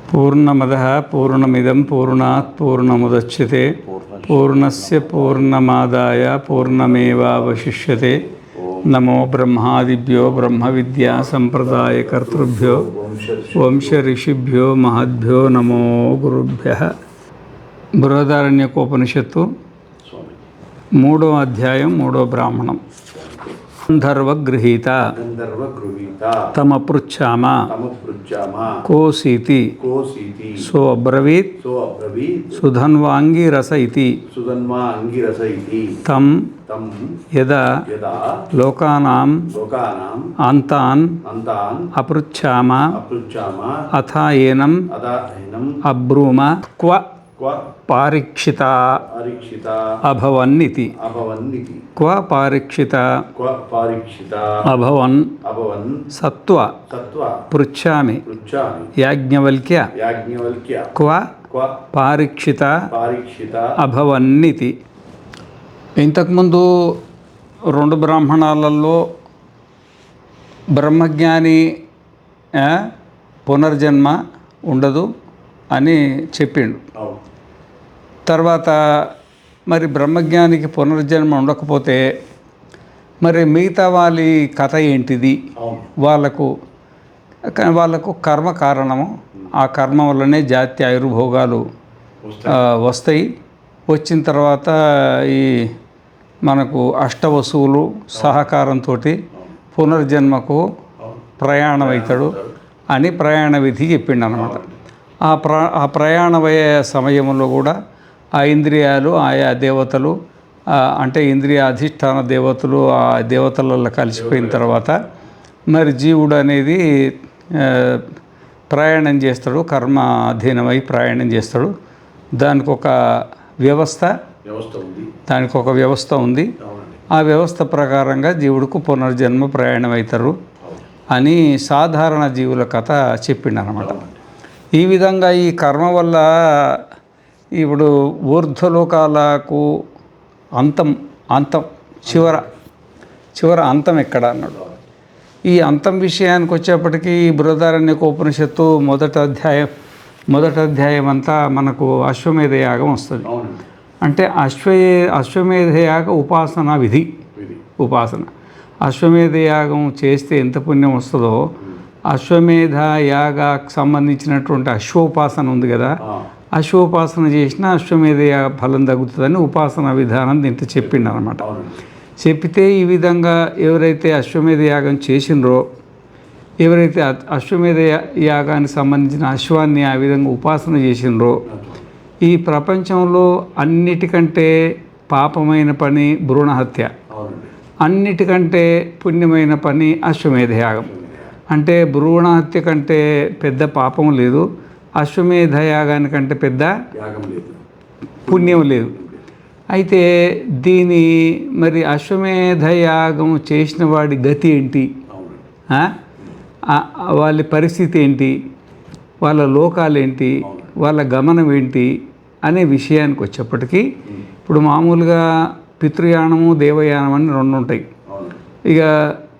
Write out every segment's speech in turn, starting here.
పూర్ణమదః పూర్ణమిదం పూర్ణాత్ పూర్ణముదచ్యతే పూర్ణస్య పూర్ణమాదాయ పూర్ణమేవావశిష్యతే. నమో బ్రహ్మాదిభ్యో బ్రహ్మ విద్యా సంప్రదాయ కర్తృభ్యో వంశ ఋషిభ్యో మహద్భ్యో నమో గురుభ్యః. బృహదారణ్యకోపనిషత్తు 3వ అధ్యాయం 3వ బ్రాహ్మణం. గంధర్వగృహీత తమపృచ్ఛామ కోసీతి సో అబ్రవీత్ సుధన్వాంగిరస ఇతి తం యదా లోకానాం అంతాన్ అపృచ్ఛామ అథ ఏనం అబ్రూమ క్వ పారీక్షిత అభవన్నితి. క్వ పారీక్షిత అభవన్ సత్వ పృచ్ఛామి యాజ్ఞవల్క్య క్వ పారీక్షిత అభవన్నితి. ఇంతకుముందు 2 బ్రాహ్మణాలలో బ్రహ్మజ్ఞాని పునర్జన్మ ఉండదు అని చెప్పిండు. తర్వాత మరి బ్రహ్మజ్ఞానికి పునర్జన్మ ఉండకపోతే మరి మిగతా వాళ్ళ కథ ఏంటిది? వాళ్ళకు కర్మ కారణము. ఆ కర్మ వల్లనే జాతి ఆయుర్భోగాలు వస్తాయి. వచ్చిన తర్వాత ఈ మనకు అష్టవసువులు సహకారంతో పునర్జన్మకు ప్రయాణం అవుతాడు అని ప్రయాణ విధి చెప్పిండు అన్నమాట. ఆ ప్రయాణ సమయంలో కూడా ఆ ఇంద్రియాలు ఆయా దేవతలు అంటే ఇంద్రియ అధిష్టాన దేవతలు ఆ దేవతలలో కలిసిపోయిన తర్వాత మరి జీవుడు అనేది ప్రయాణం చేస్తాడు, కర్మ అధీనమై ప్రయాణం చేస్తాడు. దానికి ఒక వ్యవస్థ ఉంది. ఆ వ్యవస్థ ప్రకారంగా జీవుడికి పునర్జన్మ ప్రయాణం అవుతారు అని సాధారణ జీవుల కథ చెప్పిండు అన్నమాట. ఈ విధంగా ఈ కర్మ వల్ల ఇప్పుడు ఊర్ధ్వలోకాలకు అంతం చివర అంతం ఎక్కడ అన్నాడు. ఈ అంతం విషయానికి వచ్చేప్పటికీ బృహదారణ్యకోపనిషత్తు మొదటి అధ్యాయం అంతా మనకు అశ్వమేధ యాగం వస్తుంది. అంటే అశ్వమేధ యాగ ఉపాసన విధి. అశ్వమేధ యాగం చేస్తే ఎంత పుణ్యం వస్తుందో అశ్వమేధ యాగాకు సంబంధించినటువంటి అశ్వోపాసన ఉంది కదా, అశ్వోపాసన చేసిన అశ్వమేధ యాగ ఫలం తగ్గుతుందని ఉపాసన విధానం దీంట్లో చెప్పిండు అనమాట. చెప్పితే ఈ విధంగా ఎవరైతే అశ్వమేధ యాగం చేసినరో, ఎవరైతే అశ్వమేధ యాగానికి సంబంధించిన అశ్వాన్ని ఆ విధంగా ఉపాసన చేసినరో, ఈ ప్రపంచంలో అన్నిటికంటే పాపమైన పని భ్రూణహత్య, అన్నిటికంటే పుణ్యమైన పని అశ్వమేధ యాగం. అంటే భ్రూణహత్య కంటే పెద్ద పాపం లేదు, అశ్వమేధ యాగానికంటే పెద్ద పుణ్యం లేదు. అయితే మరి అశ్వమేధ యాగం చేసిన వాడి గతి ఏంటి, వాళ్ళ పరిస్థితి ఏంటి, వాళ్ళ లోకాలేంటి, వాళ్ళ గమనం ఏంటి అనే విషయానికి వచ్చేప్పటికీ ఇప్పుడు మామూలుగా పితృయానము దేవయానం అని 2 ఉంటాయి. ఇక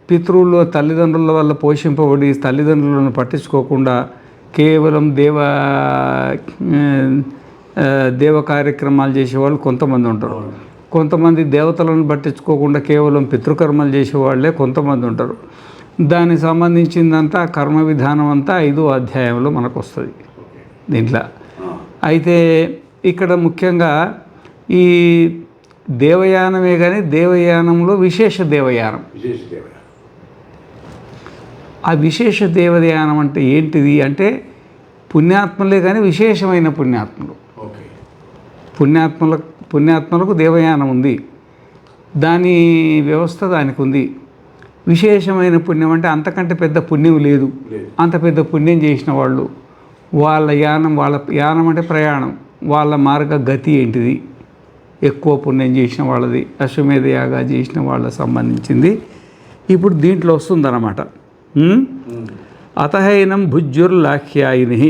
పితృలు తల్లిదండ్రుల వల్ల పోషింపబడి తల్లిదండ్రులను పట్టించుకోకుండా కేవలం దేవ కార్యక్రమాలు చేసేవాళ్ళు కొంతమంది ఉంటారు. కొంతమంది దేవతలను పట్టించుకోకుండా కేవలం పితృకర్మలు చేసేవాళ్ళే కొంతమంది ఉంటారు. దానికి సంబంధించిందంతా కర్మ విధానం అంతా 5వ అధ్యాయంలో మనకు వస్తుంది దీంట్లో. అయితే ఇక్కడ ముఖ్యంగా ఈ దేవయానమే కానీ దేవయానంలో విశేష దేవయానం. ఆ విశేష దేవయానం అంటే ఏంటిది అంటే పుణ్యాత్మలే కానీ విశేషమైన పుణ్యాత్మలకు దేవయానం ఉంది. దాని వ్యవస్థ దానికి ఉంది. విశేషమైన పుణ్యం అంటే అంతకంటే పెద్ద పుణ్యం లేదు. అంత పెద్ద పుణ్యం చేసిన వాళ్ళు వాళ్ళ యానం అంటే ప్రయాణం, వాళ్ళ మార్గ గతి ఏంటిది, ఎక్కువ పుణ్యం చేసిన వాళ్ళది, అశ్వమేధ యాగా చేసిన వాళ్ళకి సంబంధించింది ఇప్పుడు దీంట్లో వస్తుందన్నమాట. అతహైనం భుజ్యుర్లాఖ్యాయిని,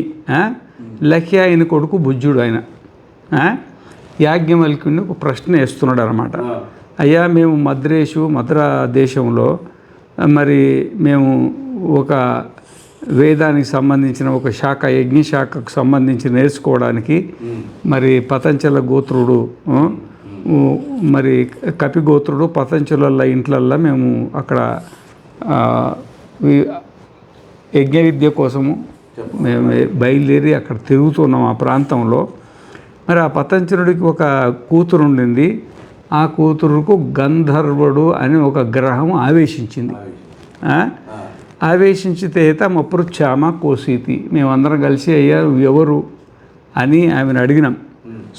లఖ్యాయిని కొడుకు భుజ్యుడు. ఆయన యాజ్ఞవల్క్యుని ఒక ప్రశ్న వేస్తున్నాడు అనమాట. అయ్యా మేము మద్ర దేశంలో మరి మేము ఒక వేదానికి సంబంధించిన ఒక శాఖ, యజ్ఞ శాఖకు సంబంధించి నేర్చుకోవడానికి మరి పతంజల గోత్రుడు, మరి కపిగోత్రుడు పతంజల ఇంట్లల్లో మేము అక్కడ యజ్ఞ విద్య కోసము మేము బయలుదేరి అక్కడ తిరుగుతున్నాం ఆ ప్రాంతంలో. మరి ఆ పతంజలుడికి ఒక కూతురు ఉండింది. ఆ కూతురుకు గంధర్వుడు అని ఒక గ్రహం ఆవేశించింది. ఆవేశించితే తమపృచ్ఛామ కోసీతి, మేమందరం కలిసి అయ్యా ఎవరు అని ఆమెను అడిగినాం.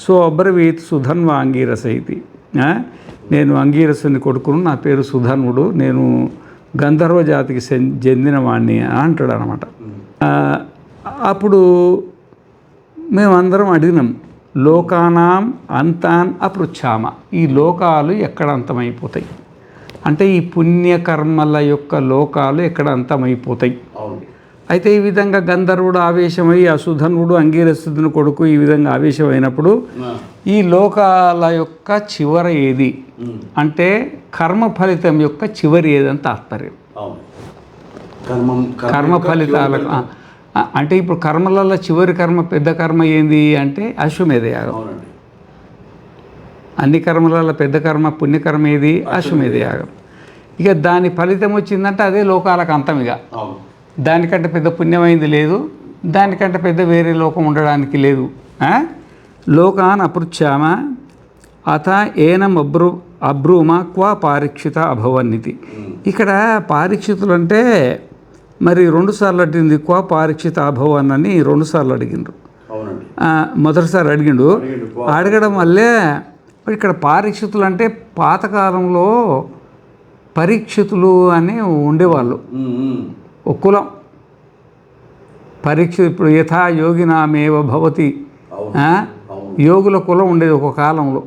సో అబ్రవీత్ సుధన్వ అంగీరస ఇది, నేను అంగీరసుని కొడుకును, నా పేరు సుధన్వుడు, నేను గంధర్వ జాతికి చెందిన వాడిని అంటాడు అనమాట. అప్పుడు మేమందరం అడిగినాం, లోకానాం అంతాన్ అపృచ్ఛామ, ఈ లోకాలు ఎక్కడ అంతమైపోతాయి అంటే ఈ పుణ్యకర్మల యొక్క లోకాలు ఎక్కడ అంతమైపోతాయి. అయితే ఈ విధంగా గంధర్వుడు ఆవేశమై ఆ సుధన్వుడు అంగీరసుని కొడుకు ఈ విధంగా ఆవేశమైనప్పుడు ఈ లోకాల యొక్క చివర ఏది అంటే కర్మ ఫలితం యొక్క చివరి ఏదని తాత్పర్యం. కర్మ ఫలితాలకు అంటే ఇప్పుడు కర్మలలో చివరి కర్మ, పెద్ద కర్మ ఏంది అంటే అశ్వమేధ యాగం. అన్ని కర్మలలో పెద్ద కర్మ పుణ్యకర్మ ఏది? అశ్వమేధ యాగం. ఇక దాని ఫలితం వచ్చిందంటే అదే లోకాలకు అంతం. ఇక దానికంటే పెద్ద పుణ్యమైంది లేదు, దానికంటే పెద్ద వేరే లోకం ఉండడానికి లేదు. లోకాన్ అపృచ్ఛామ అథ ఏనం అబ్రూమ క్వా పారీక్షిత అభవన్నితి. ఇక్కడ పారీక్షితులు అంటే మరి 2 సార్లు అడిగింది, క్వా పారీక్షిత అభవన్ అని 2 సార్లు అడిగిండ్రు. మొదటిసారి అడిగిండు, అడగడం వల్లే ఇక్కడ పారీక్షితులు అంటే పాతకాలంలో పరీక్షితులు అని ఉండేవాళ్ళు, ఒక కులం. పరీక్ష ఇప్పుడు యథా యోగినామేవ భవతి, యోగుల కులం ఉండేది ఒక కాలంలో.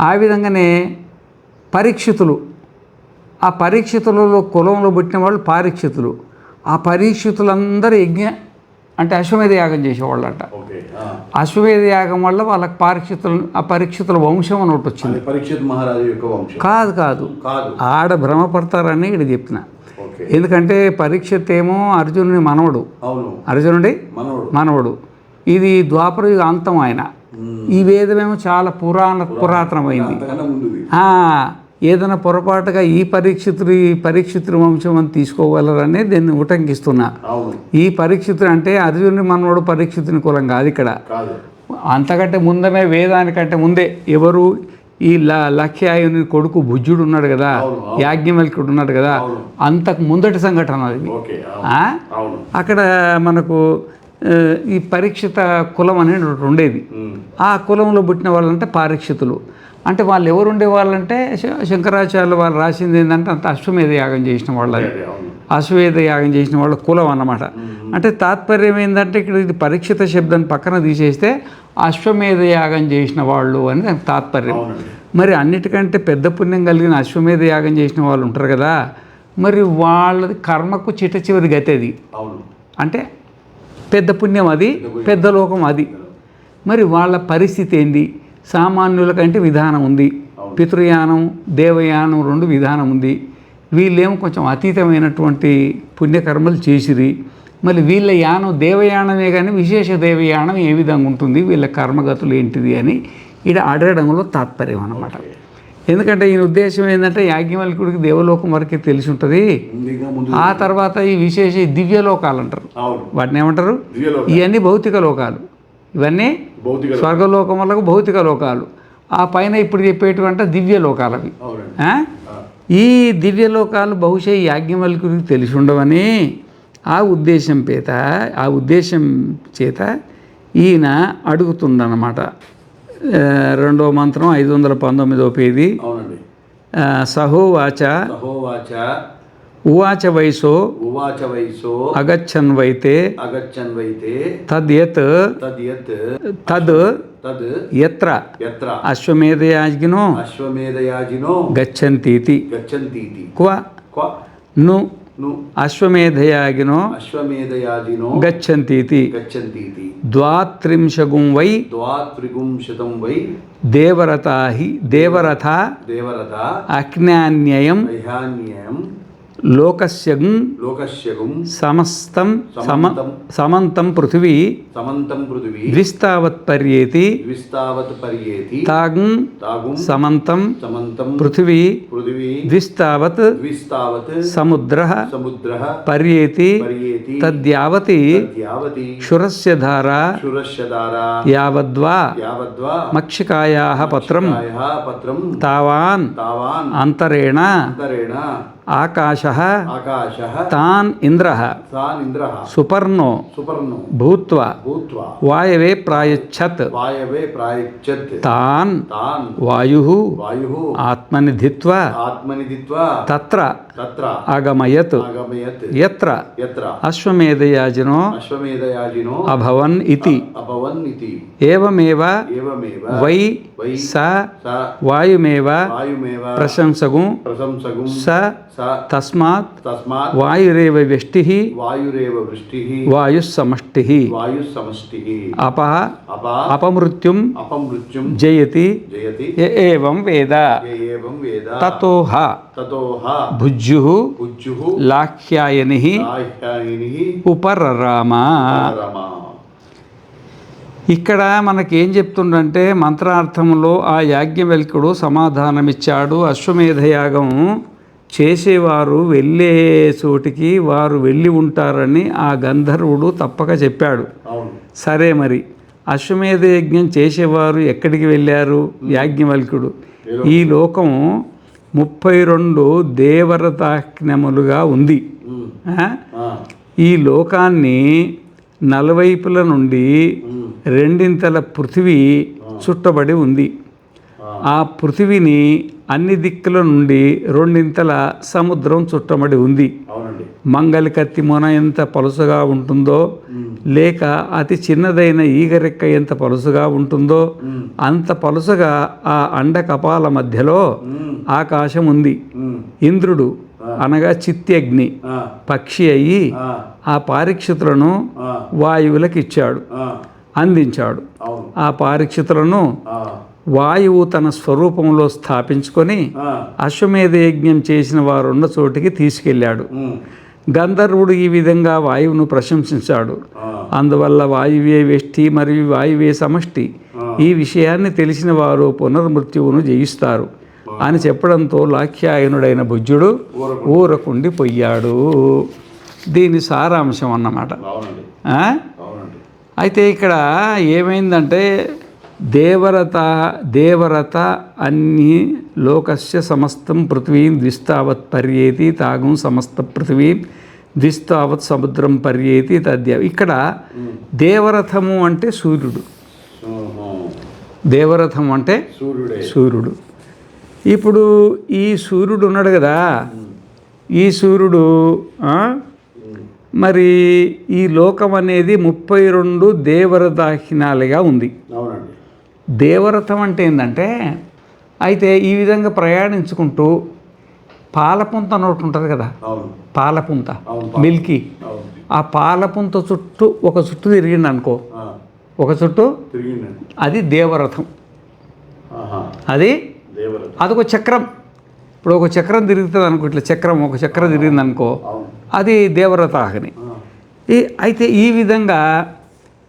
ఆ విధంగానే పరీక్షితులు, ఆ పరీక్షితులలో కులంలో పుట్టిన వాళ్ళు పారీక్షితులు. ఆ పరీక్షితులందరూ యజ్ఞ అంటే అశ్వమేధ యాగం చేసేవాళ్ళంట. అశ్వమేధ యాగం వల్ల వాళ్ళకి ఆ పరీక్షితుల వంశం అని ఒకటి వచ్చింది. కాదు ఆడ భ్రమపడతారని ఇక్కడ చెప్తున్నా. ఎందుకంటే పరీక్షిత్ ఏమో అర్జునుని మనవడు, అర్జునుడి మనవడు. ఇది ద్వాపర యుగ అంతం ఆయన. ఈ వేదమేమో చాలా పురాతనమైంది. ఏదైనా పొరపాటుగా ఈ పరీక్షితుడి వంశం అని తీసుకోగలరనే దీన్ని ఉటంకిస్తున్నా. ఈ పరీక్షితుడు అంటే అర్జునుడి మనవడు పరీక్షితుని కులం కాదు ఇక్కడ. అంతకంటే ముందమే, వేదానికంటే ముందే ఎవరు ఈ లక్ష్యాయుని కొడుకు భుజ్యుడు ఉన్నాడు కదా, యాజ్ఞవల్క్యుడు ఉన్నాడు కదా, అంతకు ముందటి సంఘటన అది. అక్కడ మనకు ఈ పరీక్షిత కులం అనేది ఒకటి ఉండేది. ఆ కులంలో పుట్టిన వాళ్ళంటే పారీక్షితులు. అంటే వాళ్ళు ఎవరు ఉండేవాళ్ళంటే శంకరాచార్యులు వాళ్ళు రాసింది ఏంటంటే అంత అశ్వమేధ యాగం చేసిన వాళ్ళది, అశ్వమేధ యాగం చేసిన వాళ్ళ కులం అన్నమాట. అంటే తాత్పర్యం ఏంటంటే ఇక్కడ ఇది పరీక్షిత శబ్దాన్ని పక్కన తీసేస్తే అశ్వమేధ యాగం చేసిన వాళ్ళు అని దానికి తాత్పర్యం. మరి అన్నిటికంటే పెద్ద పుణ్యం కలిగిన అశ్వమేధ యాగం చేసిన వాళ్ళు ఉంటారు కదా, మరి వాళ్ళది కర్మకు చిట్ట చివరి గతి అది. అంటే పెద్ద పుణ్యం అది, పెద్ద లోకం అది. మరి వాళ్ళ పరిస్థితి ఏంది? సామాన్యుల కంటే విధానం ఉంది, పితృయానం దేవయానం 2 విధానం ఉంది. వీళ్ళేమో కొంచెం అతీతమైనటువంటి పుణ్యకర్మలు చేసిరి. మళ్ళీ వీళ్ళ యానం దేవయానమే కానీ విశేష దేవయానం ఏ విధంగా ఉంటుంది, వీళ్ళ కర్మగతులు ఏంటిది అని ఇక్కడ అడగడంలో తాత్పర్యం అన్నమాట. ఎందుకంటే ఈయన ఉద్దేశం ఏంటంటే యాజ్ఞవల్క్యుడికి దేవలోకం వరకే తెలిసి ఉంటుంది. ఆ తర్వాత ఈ విశేష దివ్యలోకాలు అంటారు, వాటిని ఏమంటారు? ఇవన్నీ భౌతిక లోకాలు, ఇవన్నీ స్వర్గలోకం వల్ల భౌతిక లోకాలు. ఆ పైన ఇప్పుడు చెప్పేటువంటి దివ్య లోకాలు అవి. ఈ దివ్యలోకాలు బహుశా యాజ్ఞవల్క్యుడికి తెలిసి ఉండవని ఆ ఉద్దేశం చేత ఈయన అడుగుతుండనమాట. 2వ మంత్రం 519వ పేజీ. సహోవాచ ఉవాచ వయసో అగచ్చన్వైతే తద్యత్ యత్ర అశ్వమేధయాజినో గచ్చంతీతి క్వ ను అశ్వమేధయాగినో గచ్చంతీతి ద్వాత్రింశగుం వై దేవరథ అజ్ఞాన్యయం లోకస్యగుం సమస్తం సమంతం పృథివీ ద్విస్తావత్పర్యేతి తాగుం సమంతం పృథివీ ద్విస్తావత్ సముద్రః పర్యేతి తద్యావతి క్షురస్య ధారా యావద్వా మక్షికాయాః పత్రం తావాన్ అంతరేణ ఆకాశః తాన్ ఇంద్రః సుపర్ణో భూత్వా వాయవే ప్రాయచ్చత్ తాన్ వాయుః ఆత్మనిధిత్వా తత్ర ఆగమయత్ యత్ర అశ్వమేధయాజినో అభవన్ ఇతి ఏవమేవ వై స వాయుమేవ ప్రశంసగు స తస్మాత్ వాయురేవ వ్యష్టిః వాయుః సమష్టిః అపమృత్యుం జయతి ఏవం వేద తతోహ భుజ్యుః లాఖ్యాయనిః ఉపరరామ. ఇక్కడ మనకేం చెప్తుండంటే మంత్రార్థంలో ఆ యాజ్ఞవల్క్యుడు సమాధానమిచ్చాడు. అశ్వమేధయాగం చేసేవారు వెళ్ళే చోటికి వారు వెళ్ళి ఉంటారని ఆ గంధర్వుడు తప్పక చెప్పాడు. సరే, మరి అశ్వమేధ యజ్ఞం చేసేవారు ఎక్కడికి వెళ్ళారు? యాజ్ఞవల్క్యుడు. ఈ లోకం 32 దేవరతాజ్ఞములుగా ఉంది. ఈ లోకాన్ని నలువైపుల నుండి రెండింతల పృథివీ చుట్టబడి ఉంది. ఆ పృథివిని అన్ని దిక్కుల నుండి రెండింతల సముద్రం చుట్టబడి ఉంది. మంగళ కత్తి మొన ఎంత పలుసుగా ఉంటుందో, లేక అతి చిన్నదైన ఈగరెక్క ఎంత పలుసుగా ఉంటుందో అంత పలుసుగా ఆ అండ కపాల మధ్యలో ఆకాశం ఉంది. ఇంద్రుడు అనగా చిత్యగ్ని పక్షి అయి ఆ పారీక్షితులను వాయువులకు ఇచ్చాడు, అందించాడు. ఆ పారీక్షితులను వాయువు తన స్వరూపంలో స్థాపించుకొని అశ్వమేధ యజ్ఞం చేసిన వారున్న చోటికి తీసుకెళ్ళాడు. గంధర్వుడు ఈ విధంగా వాయువును ప్రశంసించాడు. అందువల్ల వాయువే వ్యష్టి మరియు వాయువే సమష్టి, ఈ విషయాన్ని తెలిసిన వారు పునర్మృత్యువును జయిస్తారు అని చెప్పడంతో లాఖ్యాయనుడైన భుజ్యుడు ఊరకుండి పోయాడు. దీని సారాంశం అన్నమాట. అయితే ఇక్కడ ఏమైందంటే దేవరత అన్ని లోకస్య సమస్తం పృథివీం ద్విస్తావత్ పర్యేతి తాగం సమస్త పృథివీం ద్విస్తావత్ సముద్రం పర్యేతి తద్య. ఇక్కడ దేవరథము అంటే సూర్యుడు. దేవరథం అంటే సూర్యుడు. ఇప్పుడు ఈ సూర్యుడు ఉన్నాడు కదా, ఈ సూర్యుడు మరి ఈ లోకం అనేది 32 దేవరథాహ్నాలుగా ఉంది. దేవరథం అంటే ఏంటంటే, అయితే ఈ విధంగా ప్రయాణించుకుంటూ పాలపుంత అని ఒకటి ఉంటుంది కదా, పాలపుంత మిల్కీ, ఆ పాలపుంత చుట్టూ ఒక చుట్టూ తిరిగింది అనుకో, ఒక చుట్టూ అది దేవరథం. అదొక చక్రం. ఇప్పుడు ఒక చక్రం తిరుగుతుంది అనుకో, ఇట్లా చక్రం ఒక చక్రం తిరిగింది అనుకో, అది దేవరథాగ్ని. అయితే ఈ విధంగా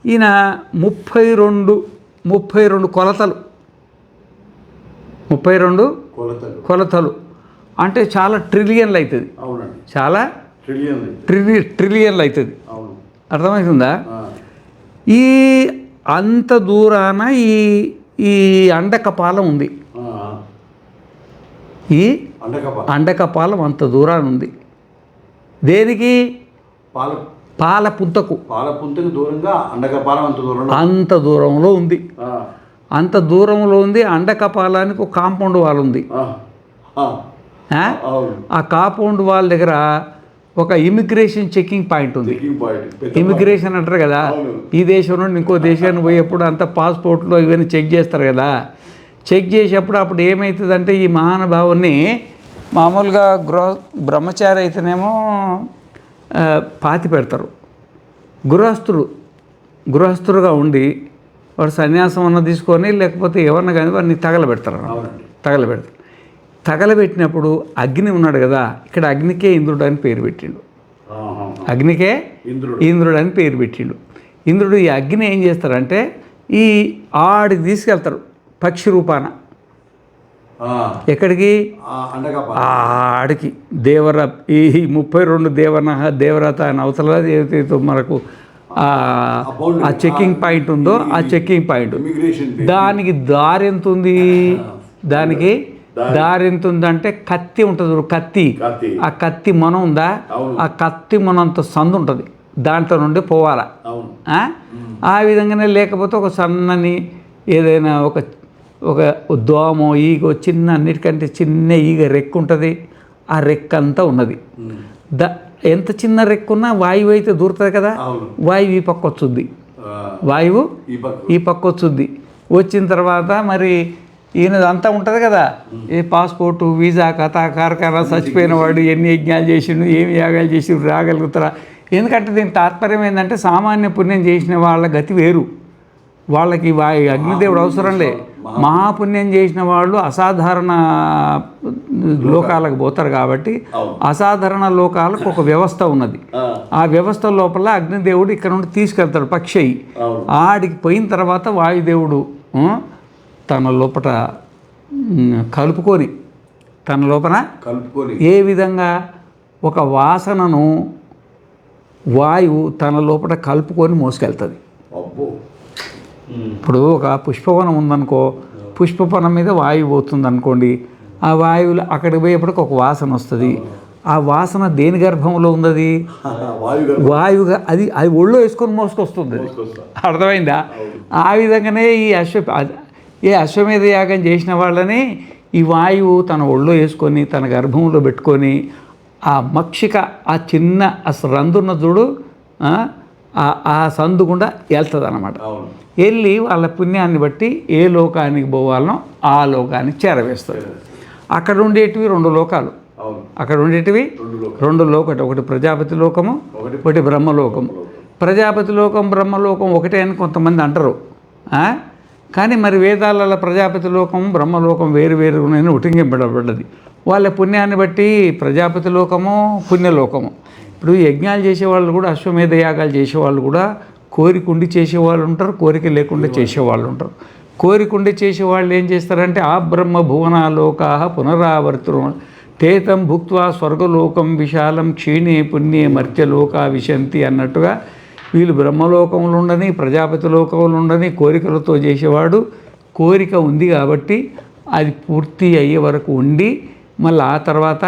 ఈయన 32 కొలతలు, 32 కొలతలు అంటే చాలా ట్రిలియన్లు అవుతుంది. చాలా ట్రిలియన్లు అవుతుంది. అర్థమవుతుందా? ఈ అంత దూరాన ఈ అండకపాలం ఉంది. ఈ అండకపాలం అంత దూరాన ఉంది. దేనికి? పాలపుంతకు దూరంగా అండకపాలం అంత దూరంలో ఉంది. అంత దూరంలో ఉంది. అండకపాలానికి ఒక కాంపౌండ్ వాల్ ఉంది. ఆ కాంపౌండ్ వాల్ దగ్గర ఒక ఇమిగ్రేషన్ చెకింగ్ పాయింట్ ఉంది. ఇమిగ్రేషన్ అంటారు కదా, ఈ దేశం నుండి ఇంకో దేశానికి పోయేప్పుడు అంత పాస్పోర్ట్లో ఇవన్నీ చెక్ చేస్తారు కదా. చెక్ చేసేప్పుడు అప్పుడు ఏమవుతుందంటే, ఈ మహానుభావుని మామూలుగా బ్రహ్మచారి అయితేనేమో పాతి పెడతారు. గృహస్థులుగా ఉండి వాడు సన్యాసం అన్న తీసుకొని లేకపోతే ఎవరన్నా కానీ వాడిని తగలబెడతారు. తగలబెట్టినప్పుడు అగ్ని ఉన్నాడు కదా, ఇక్కడ అగ్నికే ఇంద్రుడు అని పేరు పెట్టిండు. అగ్నికే ఇంద్రుడు అని పేరు పెట్టిండు. ఇంద్రుడు ఈ అగ్ని ఏం చేస్తారంటే ఈ ఆడికి తీసుకెళ్తారు పక్షి రూపాన. ఎక్కడికి? ఆడికి దేవర ఈ 32 దేవరత అని అవతల ఏదైతే మనకు ఆ చెక్కింగ్ పాయింట్ ఉందో ఆ చెక్కింగ్ పాయింట్, దానికి దారి ఎంత ఉంది? దానికి దారి ఎంత ఉందంటే కత్తి ఉంటుంది, కత్తి. ఆ కత్తి మొన ఉందా, ఆ కత్తి మొనంత సందు ఉంటుంది, దాంట్లో నుండి పోవాలా. ఆ విధంగానే లేకపోతే ఒక సన్నని ఏదైనా ఒక దోమో ఈగో చిన్న అన్నిటికంటే చిన్న ఈగ రెక్కు ఉంటుంది, ఆ రెక్క అంతా ఉన్నది. ఎంత చిన్న రెక్కున్నా వాయువు అయితే దూరుతుంది కదా, వాయువు ఈ పక్క వచ్చుద్ది, వాయువు ఈ పక్క వచ్చుద్ది. వచ్చిన తర్వాత మరి ఈయనది అంతా ఉంటుంది కదా, ఏ పాస్పోర్టు వీసా కథ కార్ఖానా, చచ్చిపోయిన వాడు ఎన్ని యజ్ఞాలు చేసిండు, ఏమి యాగాలు చేసి రాగలుగుతారా. ఎందుకంటే దీని తాత్పర్యం ఏంటంటే సామాన్య పుణ్యం చేసిన వాళ్ళ గతి వేరు, వాళ్ళకి అగ్నిదేవుడు అవసరంలే. మహాపుణ్యం చేసిన వాళ్ళు అసాధారణ లోకాలకు పోతారు కాబట్టి అసాధారణ లోకాలకు ఒక వ్యవస్థ ఉన్నది. ఆ వ్యవస్థ లోపల అగ్నిదేవుడు ఇక్కడ నుండి తీసుకెళ్తాడు పక్షి అయ్యి. ఆడికి పోయిన తర్వాత వాయుదేవుడు తన లోపల కలుపుకొని ఏ విధంగా ఒక వాసనను వాయువు తన లోపల కలుపుకొని మోసుకెళ్తుంది. ఇప్పుడు ఒక పుష్పవనం ఉందనుకో, పుష్పవనం మీద వాయువు పోతుంది అనుకోండి, ఆ వాయువులు అక్కడికి పోయేప్పటికి ఒక వాసన వస్తుంది. ఆ వాసన దేని గర్భంలో ఉన్నది? వాయువుగా అది ఒళ్ళో వేసుకొని మోసుకొస్తుంది. అది అర్థమైందా? ఆ విధంగానే ఈ అశ్వమేధ యాగం చేసిన వాళ్ళని ఈ వాయువు తన ఒళ్ళో వేసుకొని తన గర్భంలో పెట్టుకొని ఆ మక్షిక ఆ చిన్న రందున్న చూడు ఆ సందు గుండా వెళ్తుంది అన్నమాట. వెళ్ళి వాళ్ళ పుణ్యాన్ని బట్టి ఏ లోకానికి పోవాలనో ఆ లోకానికి చేరవేస్తారు. అక్కడ ఉండేటివి 2 లోకాలు, అక్కడ ఉండేటివి 2 లోకం, ఒకటి ప్రజాపతి లోకము, ఒకటి బ్రహ్మలోకము. ప్రజాపతి లోకం బ్రహ్మలోకం ఒకటే అని కొంతమంది అంటారు. కానీ మరి వేదాలలో ప్రజాపతి లోకం బ్రహ్మలోకం వేరు వేరుగానే ఉటంకింపబడ్డది. వాళ్ళ పుణ్యాన్ని బట్టి ప్రజాపతి లోకము పుణ్యలోకము. ఇప్పుడు యజ్ఞాలు చేసేవాళ్ళు కూడా, అశ్వమేధ యాగాలు చేసేవాళ్ళు కూడా కోరిక ఉండి చేసేవాళ్ళు ఉంటారు, కోరిక లేకుండా చేసేవాళ్ళు ఉంటారు. కోరిక ఉండి చేసేవాళ్ళు ఏం చేస్తారంటే ఆ బ్రహ్మ భువనాలోకా పునరావర్తు తేతం భుక్త్వా స్వర్గలోకం విశాలం క్షీణే పుణ్యే మర్త్యలోకా విశంతి అన్నట్టుగా వీళ్ళు బ్రహ్మలోకంలో ఉండని ప్రజాపతి లోకంలో ఉండని కోరికలతో చేసేవాడు కోరిక ఉంది కాబట్టి అది పూర్తి అయ్యే వరకు ఉండి మళ్ళీ ఆ తర్వాత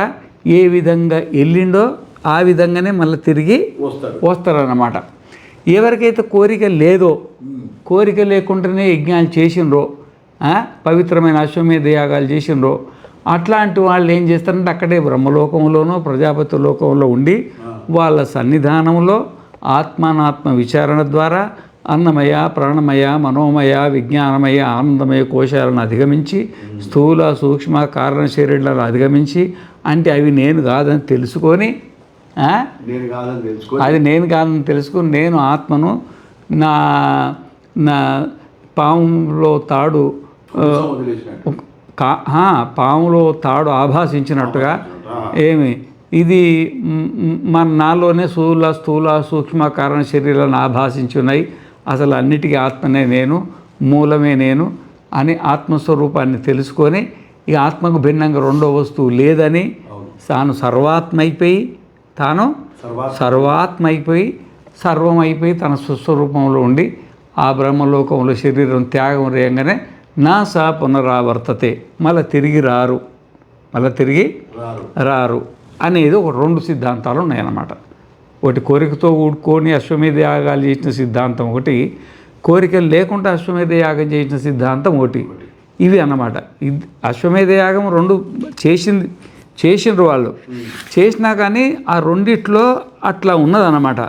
ఏ విధంగా వెళ్ళిండో ఆ విధంగానే మళ్ళీ తిరిగి వస్తారన్నమాట. ఎవరికైతే కోరిక లేదో, కోరిక లేకుండానే యజ్ఞాలు చేసినరో, పవిత్రమైన అశ్వమేధ యాగాలు చేసినరో, అట్లాంటి వాళ్ళు ఏం చేస్తారంటే అక్కడే బ్రహ్మలోకంలోనో ప్రజాపతి లోకంలో ఉండి వాళ్ళ సన్నిధానంలో ఆత్మానాత్మ విచారణ ద్వారా అన్నమయ ప్రాణమయ మనోమయ విజ్ఞానమయ ఆనందమయ కోశాలను అధిగమించి స్థూల సూక్ష్మ కారణ శరీరాలను అధిగమించి అంటే అవి నేను కాదని తెలుసుకొని అది నేను కాదని తెలుసుకొని నేను ఆత్మను నా నా పాములో తాడు పాములో తాడు ఆభాసించినట్టుగా ఏమి ఇది నాలోనే స్థూల సూక్ష్మ కారణ శరీరాలను ఆభాసించి ఉన్నాయి. అసలు అన్నిటికీ ఆత్మనే నేను, మూలమే నేను అని ఆత్మస్వరూపాన్ని తెలుసుకొని ఇక ఆత్మకు భిన్నంగా రెండో వస్తువు లేదని తాను సర్వాత్మైపోయి సర్వమైపోయి తన స్వస్వరూపంలో ఉండి ఆ బ్రహ్మలోకంలో శరీరం త్యాగం రేయంగానే నా సా పునరావర్తతే మళ్ళీ తిరిగి రారు అనేది ఒక 2 సిద్ధాంతాలు ఉన్నాయన్నమాట. ఒకటి కోరికతో ఊడుకొని అశ్వమేధ యాగాలు చేసిన సిద్ధాంతం ఒకటి, కోరికలు లేకుండా అశ్వమేధ యాగం చేసిన సిద్ధాంతం ఒకటి. ఇవి అన్నమాట. అశ్వమేధ యాగం 2 చేసిండ్రు వాళ్ళు, చేసినా కానీ ఆ రెండిట్లో అట్లా ఉన్నదన్నమాట.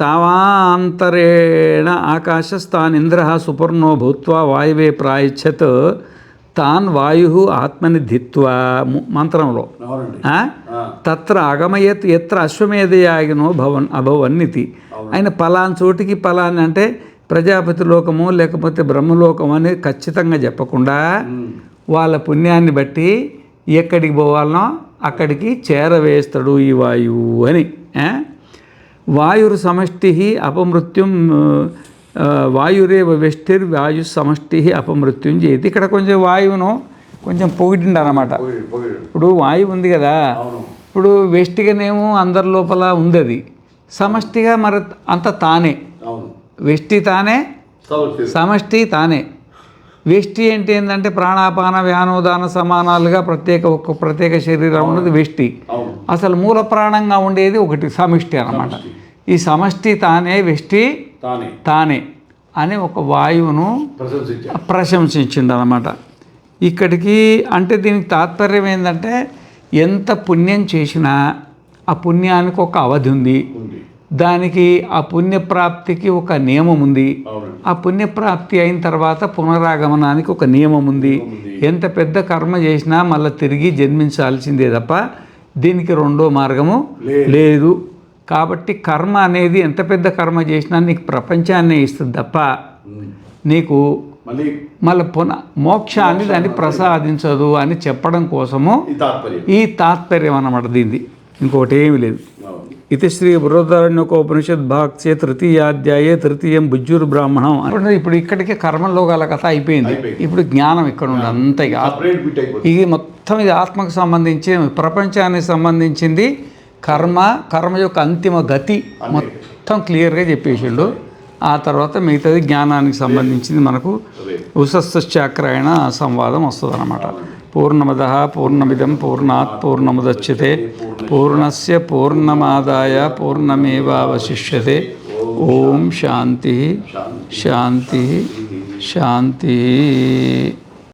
తావాంతరేణ ఆకాశస్థానింద్ర సుపర్ణో భూత్వా వాయువే ప్రాయచ్చత్ తాన్ వాయు ఆత్మని ధిత్వా మంత్రంలో తత్ర అగమయత్ ఎత్ర అశ్వమేధయాగినో అభవన్నితి. ఆయన పలాన్ చోటికి పలాని అంటే ప్రజాపతి లోకము లేకపోతే బ్రహ్మలోకము అనేది ఖచ్చితంగా చెప్పకుండా వాళ్ళ పుణ్యాన్ని బట్టి ఎక్కడికి పోవాలనో అక్కడికి చేరవేస్తాడు ఈ వాయువు అని. వాయుర్ సమష్టి అపమృత్యుం వాయురేవ వెష్టిర్ వాయు సమష్టి అపమృత్యుం చేతి. ఇక్కడ కొంచెం వాయువును కొంచెం పొగిడిండు అన్నమాట. ఇప్పుడు వాయువు ఉంది కదా, ఇప్పుడు వెష్టిగానేమో అందరి లోపల ఉంది, అది సమష్టిగా మరి అంత తానే. వెష్టి తానే, సమష్టి తానే. వెష్టి అంటే ఏంటంటే ప్రాణాపాన వ్యానోదాన సమానాలుగా ఒక్క ప్రత్యేక శరీరం ఉన్నది వెష్టి. అసలు మూల ప్రాణంగా ఉండేది ఒకటి సమిష్టి అన్నమాట. ఈ సమష్టి తానే, వెష్టి తానే అని ఒక వాయువును ప్రశంసించిండు అన్నమాట. ఇక్కడికి అంటే దీనికి తాత్పర్యం ఏంటంటే ఎంత పుణ్యం చేసినా ఆ పుణ్యానికి ఒక అవధి ఉంది, దానికి ఆ పుణ్యప్రాప్తికి ఒక నియమం ఉంది, ఆ పుణ్యప్రాప్తి అయిన తర్వాత పునరాగమనానికి ఒక నియమం ఉంది. ఎంత పెద్ద కర్మ చేసినా మళ్ళీ తిరిగి జన్మించాల్సిందే తప్ప దీనికి రెండో మార్గము లేదు. కాబట్టి కర్మ అనేది ఎంత పెద్ద కర్మ చేసినా నీకు ప్రపంచాన్ని ఇస్తుంది తప్ప నీకు మళ్ళీ మోక్షాన్ని దాన్ని ప్రసాదించదు అని చెప్పడం కోసము ఈ తాత్పర్యం అన్నమాట దీన్ని, ఇంకోటి ఏమీ లేదు. ఇది శ్రీ బృహదారణ్యకోపనిషద్ భాగ్యే తృతీయాధ్యాయే తృతీయం బుజ్జుర్బ్రాహ్మణం. ఇప్పుడు ఇక్కడికి కర్మలోకాల కథ అయిపోయింది. ఇప్పుడు జ్ఞానం ఇక్కడ ఉంది అంతే. ఇది మొత్తం ఇది ఆత్మకు సంబంధించి ప్రపంచానికి సంబంధించింది. కర్మ యొక్క అంతిమ గతి మొత్తం క్లియర్గా చెప్పేసిండు. ఆ తర్వాత మిగతాది జ్ఞానానికి సంబంధించింది మనకు ఉసశ్చాక్రాయణ సంవాదం వస్తుంది అన్నమాట. పూర్ణమద పూర్ణమిదం పూర్ణాత్ పూర్ణముదచ్యతే పూర్ణస్య పూర్ణమాదాయ పూర్ణమేవావశిష్యతే. ఓం శాంతి శాంతి శాంతి.